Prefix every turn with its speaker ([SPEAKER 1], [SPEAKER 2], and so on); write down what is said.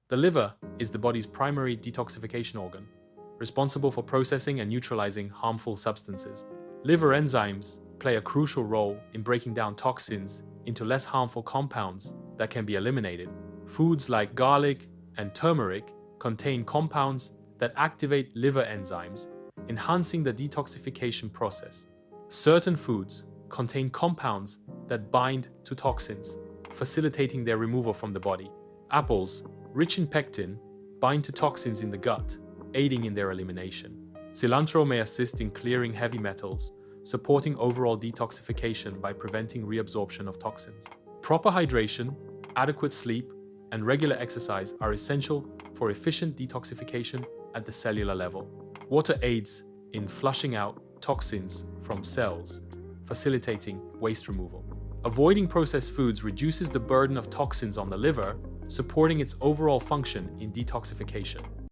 [SPEAKER 1] The liver is the body's primary detoxification organ, responsible for processing and neutralizing harmful substances. Liver enzymes play a crucial role in breaking down toxins into less harmful compounds that can be eliminated. Foods like garlic and turmeric contain compounds that activate liver enzymes, enhancing the detoxification process. Certain foods contain compounds that bind to toxins, facilitating their removal from the body. Apples, rich in pectin, bind to toxins in the gut, aiding in their elimination. Cilantro may assist in clearing heavy metals, supporting overall detoxification by preventing reabsorption of toxins. Proper hydration, adequate sleep, and regular exercise are essential for efficient detoxification at the cellular level. Water aids in flushing out toxins from cells, facilitating waste removal. Avoiding processed foods reduces the burden of toxins on the liver, supporting its overall function in detoxification.